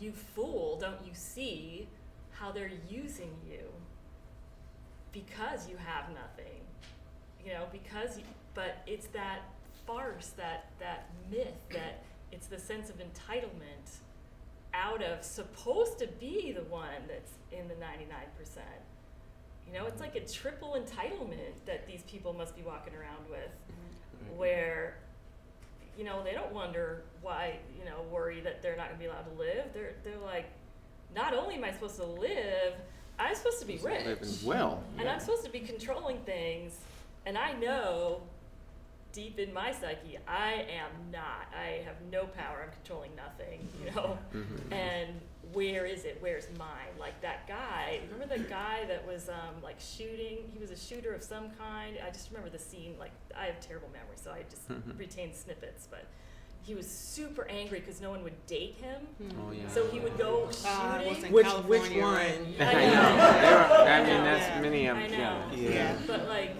S6: you fool, don't you see how they're using you because you have nothing, but it's that farce, that myth, that it's the sense of entitlement out of supposed to be the one that's in the 99%. It's like a triple entitlement that these people must be walking around with, where, they don't wonder why, worry that they're not gonna be allowed to live. They're like, not only am I supposed to live, I'm supposed to be rich.
S2: Living well.
S6: And I'm supposed to be controlling things, and I know deep in my psyche, I am not. I have no power. I'm controlling nothing, And where is it? Where's mine? Like that guy. Remember the guy that was like shooting? He was a shooter of some kind. I just remember the scene. Like, I have terrible memory, so I just retain snippets. But he was super angry because no one would date him.
S2: Oh yeah.
S6: So he would go shooting.
S4: Which
S3: California,
S4: one?
S3: right?
S6: I
S2: I
S6: know.
S2: mean, that's many of
S6: I
S2: them.
S6: know.
S2: Yeah.
S6: But like,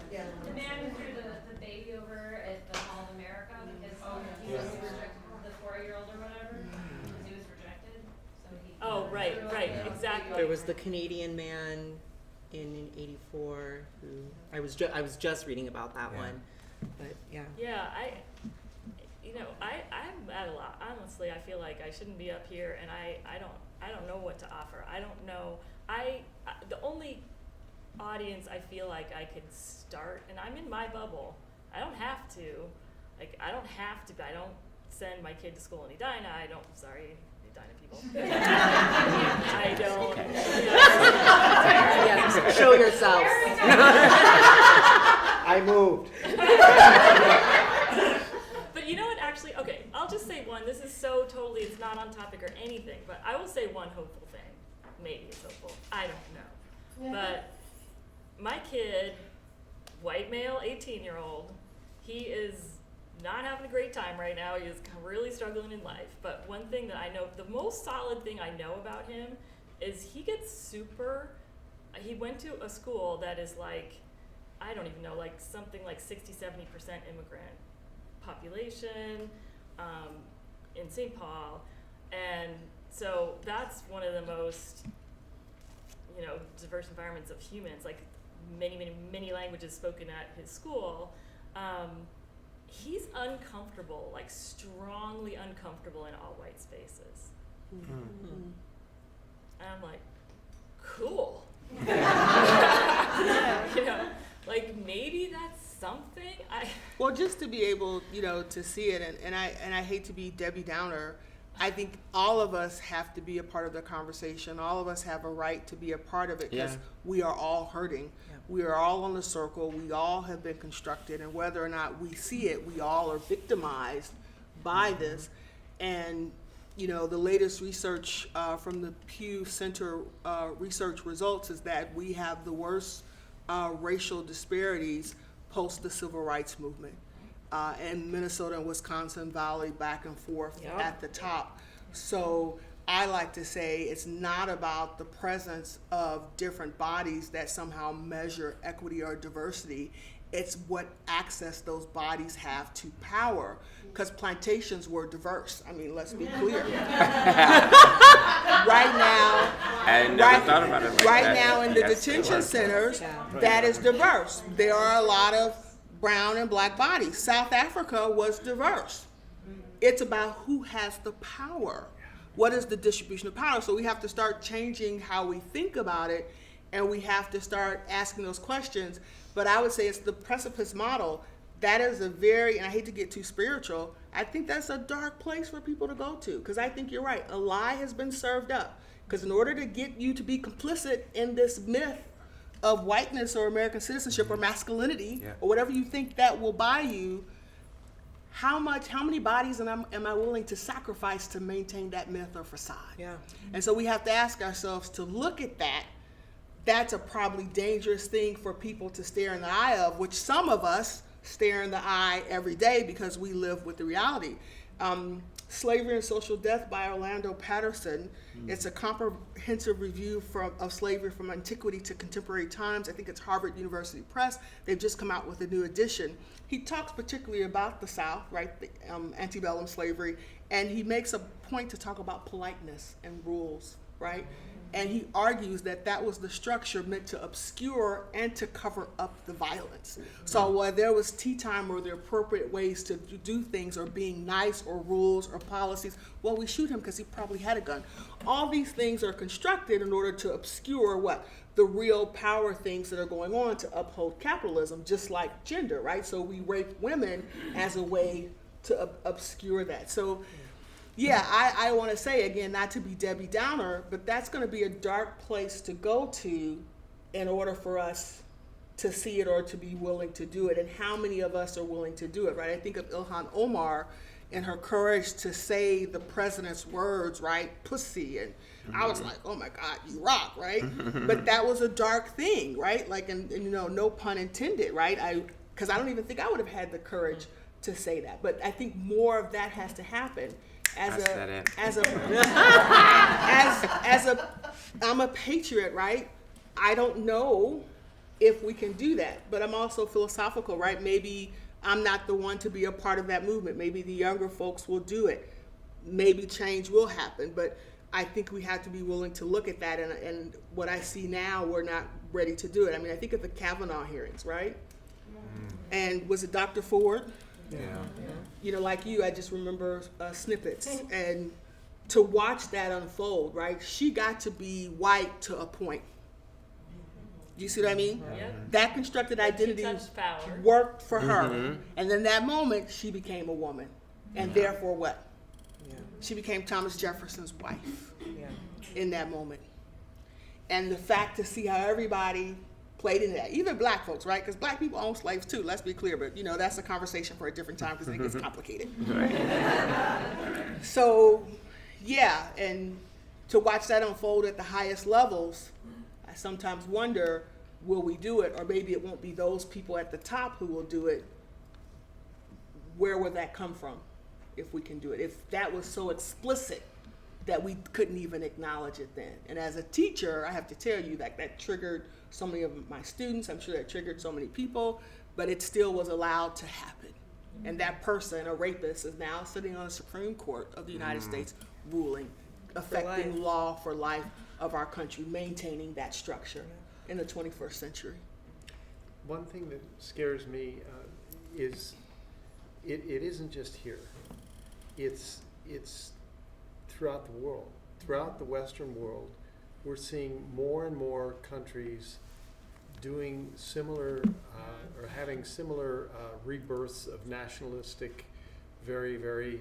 S7: The man who threw the baby over at the Mall of America because he was rejected, the 4-year-old or whatever, because he was rejected. So he.
S6: oh, right, exactly.
S4: There was the Canadian man in '84 who I was just reading about that one, but yeah.
S6: Yeah, I'm at a lot. Honestly, I feel like I shouldn't be up here, and I don't know what to offer. I don't know. The only audience I feel like I could start, and I'm in my bubble. I don't have to. I don't send my kid to school in Edina. Sorry, Edina people. I don't.
S4: Yes, show yourselves.
S5: I moved.
S6: But you know what, actually, okay, I'll just say one. This is so totally, it's not on topic or anything, but I will say one hopeful thing. Maybe it's hopeful. I don't know. But my kid, white male, 18-year-old, he is not having a great time right now. He is really struggling in life. But one thing that I know, the most solid thing I know about him is he went to a school that is like, I don't even know, like something like 60-70% immigrant population in St. Paul. And so that's one of the most, diverse environments of humans, like many languages spoken at his school. He's uncomfortable, like strongly uncomfortable in all white spaces. And I'm like, cool. Like maybe that's something.
S3: Well, just to be able, to see it, and I hate to be Debbie Downer, I think all of us have to be a part of the conversation. All of us have a right to be a part of it because we are all hurting. Yeah. We are all on the circle. We all have been constructed, and whether or not we see it, we all are victimized by this. And the latest research from the Pew Center research results is that we have the worst racial disparities post the civil rights movement. And Minnesota and Wisconsin Valley back and forth at the top. So I like to say it's not about the presence of different bodies that somehow measure equity or diversity. It's what access those bodies have to power. Because plantations were diverse. I mean, let's be clear. Right now,
S2: I never thought about it like
S3: right
S2: that.
S3: now in the
S2: Yes, they
S3: detention
S2: were.
S3: centers, that is diverse. There are a lot of brown and black bodies. South Africa was diverse. It's about who has the power. What is the distribution of power? So we have to start changing how we think about it, and we have to start asking those questions. But I would say it's the precipice model. That is a very, and I hate to get too spiritual, I think that's a dark place for people to go to, because I think you're right. A lie has been served up. Because in order to get you to be complicit in this myth of whiteness or American citizenship or masculinity or whatever you think that will buy you, how many bodies am I willing to sacrifice to maintain that myth or facade?
S4: Yeah.
S3: And so we have to ask ourselves to look at that. That's a probably dangerous thing for people to stare in the eye of, which some of us stare in the eye every day because we live with the reality. Slavery and Social Death by Orlando Patterson. It's a comprehensive review of slavery from antiquity to contemporary times. I think it's Harvard University Press. They've just come out with a new edition. He talks particularly about the South, right, the antebellum slavery, and he makes a point to talk about politeness and rules, right? And he argues that that was the structure meant to obscure and to cover up the violence. So while there was tea time or the appropriate ways to do things or being nice or rules or policies, well, we shoot him because he probably had a gun. All these things are constructed in order to obscure what? The real power things that are going on to uphold capitalism, just like gender, right? So we rape women as a way to obscure that. So yeah, I want to say, again, not to be Debbie Downer, but that's going to be a dark place to go to in order for us to see it or to be willing to do it. And how many of us are willing to do it, right? I think of Ilhan Omar and her courage to say the president's words, right? Pussy. And I was like, oh my God, you rock, right? But that was a dark thing, right? Like, and you know, no pun intended, right? Because I don't even think I would have had the courage to say that. But I think more of that has to happen. I'm a patriot, right? I don't know if we can do that, but I'm also philosophical, right? Maybe I'm not the one to be a part of that movement. Maybe the younger folks will do it. Maybe change will happen, but I think we have to be willing to look at that. And what I see now, we're not ready to do it. I mean, I think of the Kavanaugh hearings, right? And was it Dr. Ford?
S1: Yeah.
S3: You know, like you, I just remember snippets. And to watch that unfold, right? She got to be white to a point. Do you see what I mean?
S6: Yep.
S3: That constructed identity
S6: touched power.
S3: worked for her. And then that moment, she became a woman. And therefore what? She became Thomas Jefferson's wife in that moment. And the fact to see how everybody played into that, even black folks, right? Because black people own slaves too, let's be clear, but you know, that's a conversation for a different time because it gets complicated. So, yeah, and to watch that unfold at the highest levels, I sometimes wonder, will we do it? Or maybe it won't be those people at the top who will do it. Where will that come from if we can do it? If that was so explicit that we couldn't even acknowledge it then. And as a teacher, I have to tell you that triggered so many of my students. I'm sure that triggered so many people, but it still was allowed to happen. And that person, a rapist, is now sitting on the Supreme Court of the United States ruling, affecting law for life of our country, maintaining that structure in the 21st century.
S5: One thing that scares me is it isn't just here. It's throughout the world, throughout the Western world. We're seeing more and more countries doing similar or having similar rebirths of nationalistic, very, very,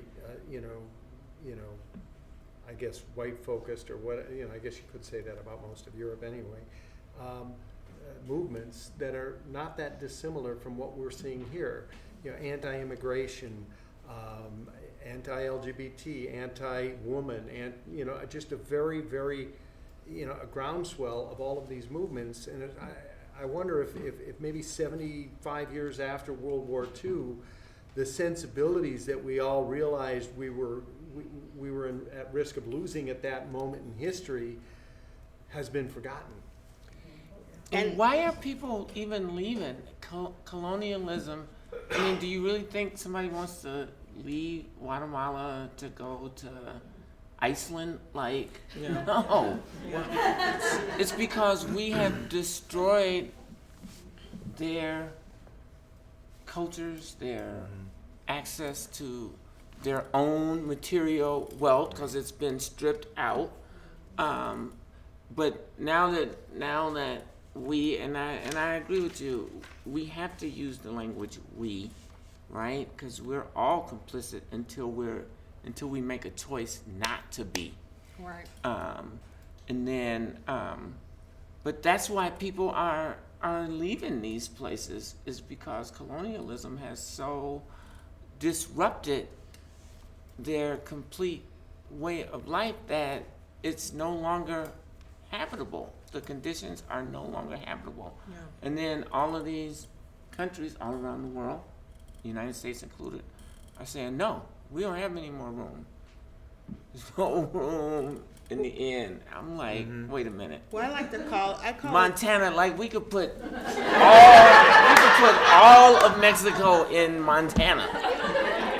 S5: I guess white focused or what, I guess you could say that about most of Europe anyway. Movements that are not that dissimilar from what we're seeing here. Anti-immigration, anti-LGBT, anti-woman, and just a very, very, a groundswell of all of these movements. And I wonder if maybe 75 years after World War II, the sensibilities that we all realized we were at risk of losing at that moment in history has been forgotten.
S2: And why are people even leaving? Colonialism. I mean, do you really think somebody wants to leave Guatemala to go to Iceland? Like, no. It's because we have destroyed their cultures, their access to their own material wealth, because it's been stripped out. But now that we, and I agree with you, we have to use the language we, right? Because we're all complicit until we make a choice not to be.
S3: Right.
S2: And then, but that's why people are leaving these places, is because colonialism has so disrupted their complete way of life that it's no longer habitable. The conditions are no longer habitable.
S4: Yeah.
S2: And then all of these countries all around the world, the United States included, are saying, no, we don't have any more room. There's no room in the inn. I'm like, wait a minute.
S3: Well, I call it
S2: Montana, like we could put all of Mexico in Montana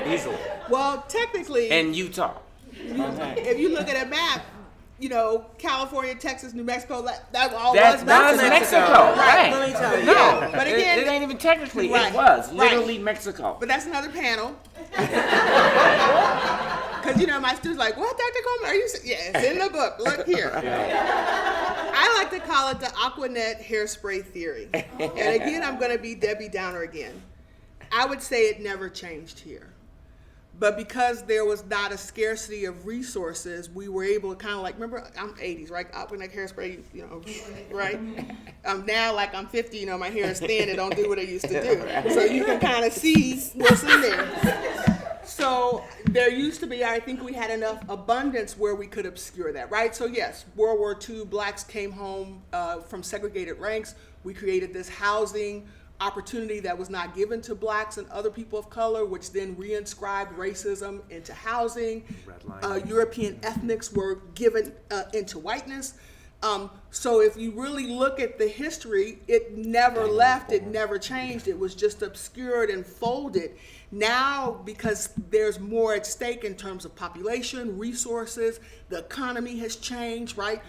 S2: easily,
S3: well, technically,
S2: and Utah.
S3: if you look at a map, you know, California, Texas, New Mexico, that all
S2: That's
S3: was
S2: not
S3: Mexico.
S2: Mexico, right?
S4: Let me tell you.
S2: No,
S3: Yeah, but again,
S2: it ain't even technically.
S3: right,
S2: It was
S3: right.
S2: literally Mexico.
S3: But that's another panel. Because, you know, my students are like, what, Dr. Coleman? Are you? Yeah, it's in the book. Look here. I like to call it the Aquanet hairspray theory. And again, I'm going to be Debbie Downer again. I would say it never changed here. But because there was not a scarcity of resources, we were able to kind of like, remember, I'm 80s, right? Aquanet hairspray, you know, right? Now, like I'm 50, you know, my hair is thin, it don't do what it used to do. So you can kind of see what's in there. So there used to be, I think we had enough abundance where we could obscure that, right? So yes, World War II, blacks came home from segregated ranks. We created this housing opportunity that was not given to blacks and other people of color, which then reinscribed racism into housing. European ethnics were given into whiteness. So if you really look at the history, it never left, it never changed, it was just obscured and folded. Now, because there's more at stake in terms of population, resources, the economy has changed, right?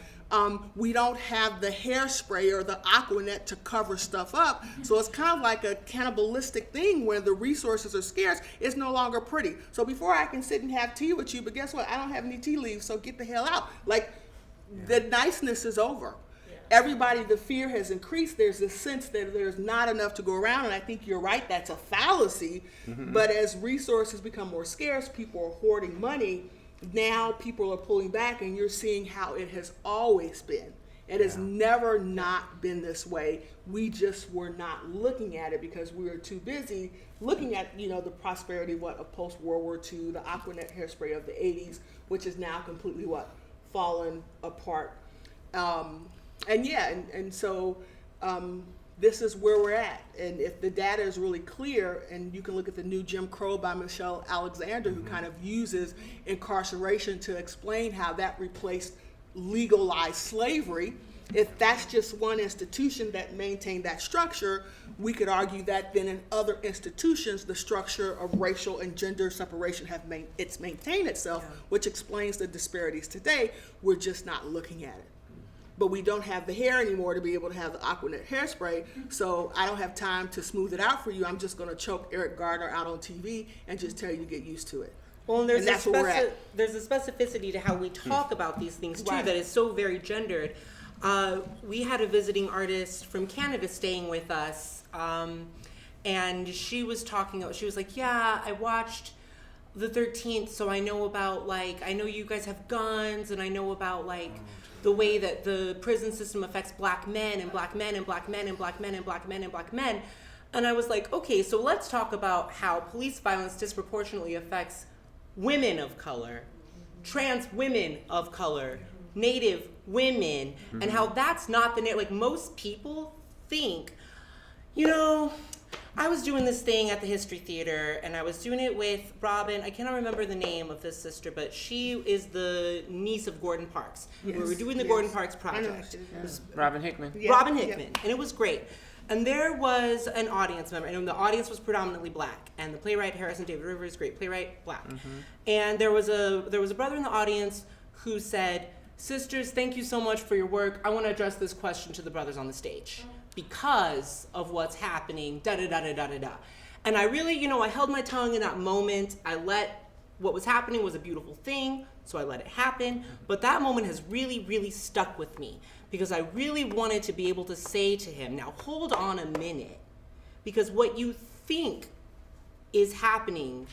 S3: We don't have the hairspray or the Aquanet to cover stuff up. So it's kind of like a cannibalistic thing where the resources are scarce. It's no longer pretty. So before I can sit and have tea with you, but guess what? I don't have any tea leaves, so get the hell out. Like, the niceness is over. Everybody, the fear has increased. There's a sense that there's not enough to go around, and I think you're right, that's a fallacy. But as resources become more scarce, people are hoarding money. Now people are pulling back, and you're seeing how it has always been. It has never not been this way. We just were not looking at it because we were too busy looking at, you know, the prosperity of post-World War II, the Aquanet hairspray of the 80s, which is now completely fallen apart. So this is where we're at. And if the data is really clear, and you can look at the new Jim Crow by Michelle Alexander, who kind of uses incarceration to explain how that replaced legalized slavery. If that's just one institution that maintained that structure, we could argue that then in other institutions, the structure of racial and gender separation it's maintained itself, which explains the disparities today. We're just not looking at it. But we don't have the hair anymore to be able to have the Aquanet hairspray, so I don't have time to smooth it out for you. I'm just going to choke Eric Gardner out on TV and just tell you to get used to it.
S4: Well, and
S3: that's where we're at.
S4: there's a specificity to how we talk about these things too that is so very gendered. We had a visiting artist from Canada staying with us, and she was like, yeah, I watched the 13th, so I know about, like, I know you guys have guns, and I know about, like, the way that the prison system affects black men and black men and black men and black men and black men and black men. And I was like, okay, so let's talk about how police violence disproportionately affects women of color, trans women of color, Native women, and how that's not the like most people think, you know, I was doing this thing at the History Theater, and I was doing it with Robin. I cannot remember the name of this sister, but she is the niece of Gordon Parks.
S3: Yes,
S4: We were doing the Gordon Parks project.
S3: It
S4: was
S2: Robin Hickman.
S4: Robin Hickman, and it was great. And there was an audience member, and the audience was predominantly black. And the playwright Harrison David Rivers, great playwright, black. And there was a brother in the audience who said, "Sisters, thank you so much for your work. I want to address this question to the brothers on the stage because of what's happening, da-da-da-da-da-da-da." And I really, you know, I held my tongue in that moment. What was happening was a beautiful thing, so I let it happen. But that moment has really, really stuck with me because I really wanted to be able to say to him, now hold on a minute, because what you think is happening,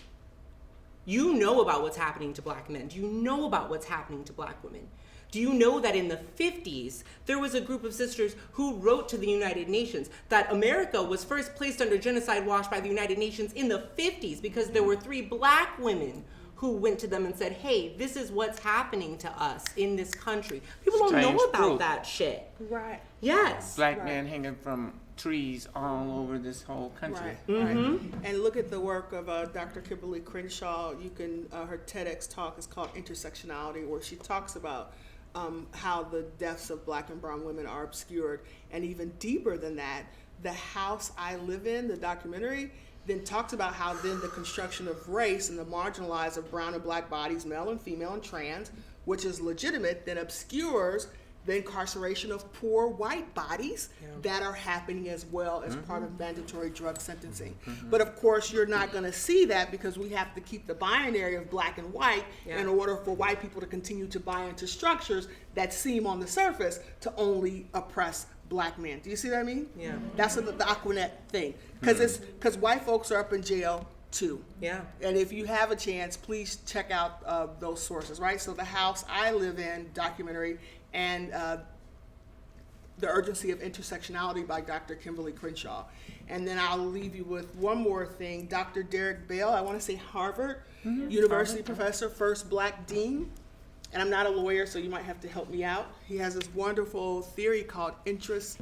S4: you know about what's happening to black men. Do you know about what's happening to black women? Do you know that in the 50s, there was a group of sisters who wrote to the United Nations that America was first placed under genocide watch by the United Nations in the 50s because there were 3 black women who went to them and said, hey, this is what's happening to us in this country. People don't know
S2: Strange
S4: about
S2: proof.
S4: that shit.
S3: Right.
S4: Yes.
S2: Black men hanging from trees all over this whole country.
S3: Right. And look at the work of Dr. Kimberly Crenshaw. You can her TEDx talk is called Intersectionality, where she talks about how the deaths of Black and brown women are obscured, and even deeper than that, The House I Live In, the documentary, then talks about how then the construction of race and the marginalized of brown and Black bodies, male and female and trans, which is legitimate, then obscures the incarceration of poor white bodies that are happening as well as part of mandatory drug sentencing. But of course, you're not going to see that because we have to keep the binary of Black and white in order for white people to continue to buy into structures that seem on the surface to only oppress Black men. Do you see what I mean?
S4: Yeah.
S3: That's the Aquanet thing. Because white folks are up in jail too.
S4: Yeah.
S3: And if you have a chance, please check out those sources, right? So The House I Live In documentary and The Urgency of Intersectionality by Dr. Kimberly Crenshaw. And then I'll leave you with one more thing. Dr. Derek Bell, I want to say Harvard University professor, first Black dean. And I'm not a lawyer, so you might have to help me out. He has this wonderful theory called entrance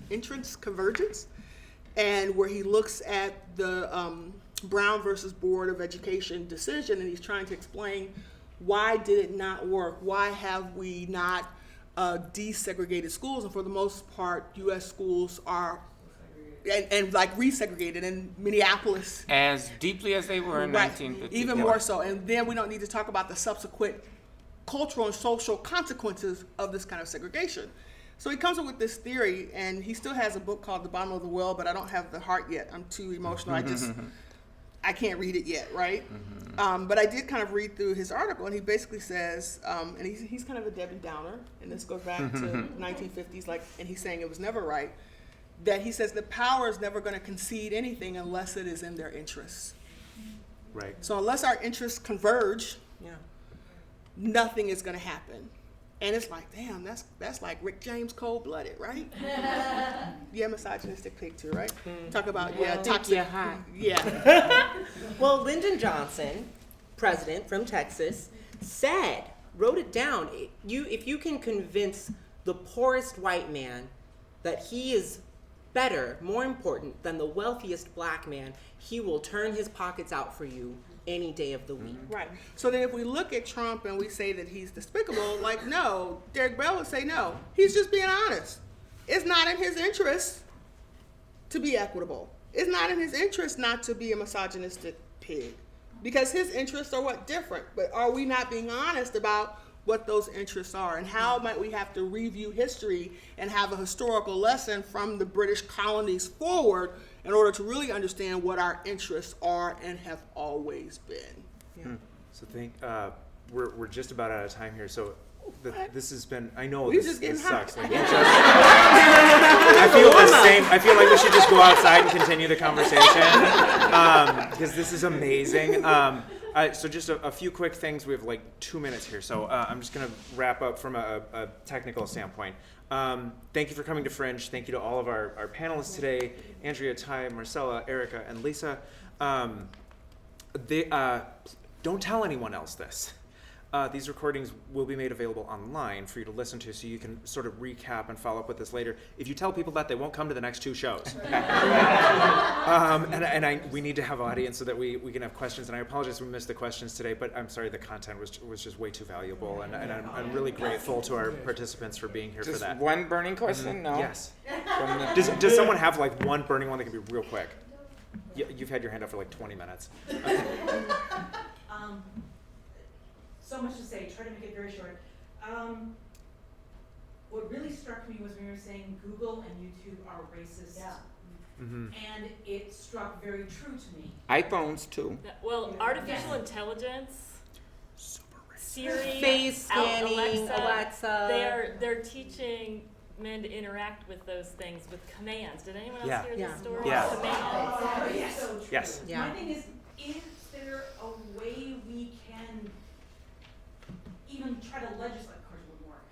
S3: convergence, and where he looks at the Brown versus Board of Education decision, and he's trying to explain why did it not work? Why have we not desegregated schools? And for the most part, U.S. schools are and like resegregated in Minneapolis.
S2: As deeply as they were in
S3: Right,
S2: 1950.
S3: even more so. And then we don't need to talk about the subsequent cultural and social consequences of this kind of segregation. So he comes up with this theory, and he still has a book called The Bottom of the Well, but I don't have the heart yet. I'm too emotional. I can't read it yet, right? But I did kind of read through his article, and he basically says, and he's kind of a Debbie Downer, and this goes back to 1950s, and he's saying it was never right, that he says the power is never going to concede anything unless it is in their interests.
S1: Right.
S3: So unless our interests converge,
S4: Yeah.
S3: nothing is going to happen. And it's like, damn, that's like Rick James cold-blooded, right? Yeah, misogynistic pig too, right? Talk about, toxic.
S4: you're hot.
S3: Yeah.
S4: Well, Lyndon Johnson, president from Texas, wrote it down. If you can convince the poorest white man that he is better, more important than the wealthiest Black man, he will turn his pockets out for you any day of the week.
S3: Right. So then if we look at Trump and we say that he's despicable, no, Derek Bell would say no. He's just being honest. It's not in his interest to be equitable. It's not in his interest not to be a misogynistic pig. Because his interests are different. But are we not being honest about what those interests are? And how might we have to review history and have a historical lesson from the British colonies forward in order to really understand what our interests are and have always been?
S1: So we're just about out of time here. So this has been, I know
S3: We
S1: this
S3: just getting
S1: sucks.
S3: hot.
S1: I feel the same. I feel like we should just go outside and continue the conversation because this is amazing. So just a few quick things. We have 2 minutes here, so I'm just going to wrap up from a technical standpoint. Thank you for coming to Fringe. Thank you to all of our panelists today, Andrea, Ty, Marcela, Erica, and Lisa. Don't tell anyone else this. These recordings will be made available online for you to listen to, so you can sort of recap and follow up with this later. If you tell people that, they won't come to the next 2 shows. We need to have an audience so that we can have questions. And I apologize we missed the questions today, but I'm sorry, the content was just way too valuable. And I'm really grateful to our participants for being here for that.
S2: One burning question? No.
S1: Yes. Does someone have one burning one that can be real quick? You've had your hand up for 20 minutes.
S8: So much to say, try to make it very short. What really struck me was when you were saying Google and YouTube are racist. Yeah. And it struck very true to me.
S2: iPhones too.
S6: Well, artificial intelligence, Siri,
S4: Face scanning, Alexa.
S6: They're teaching men to interact with those things with commands. Did anyone else hear
S4: Yeah.
S6: this story?
S1: Yeah.
S6: Commands.
S8: Yes. So true.
S1: Yes.
S4: Yeah.
S8: My thing is there a way we can even try to legislate, of course it wouldn't work,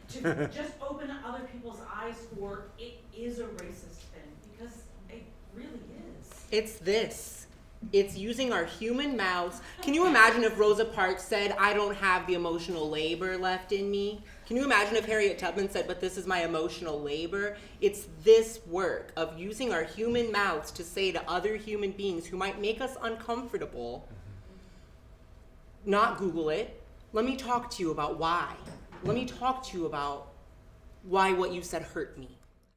S8: to just open other people's eyes for it is a racist thing, because it really is.
S4: It's this. It's using our human mouths. Can you imagine if Rosa Parks said, I don't have the emotional labor left in me? Can you imagine if Harriet Tubman said, but this is my emotional labor? It's this work of using our human mouths to say to other human beings who might make us uncomfortable, not Google it. Let me talk to you about why. Let me talk to you about why what you said hurt me.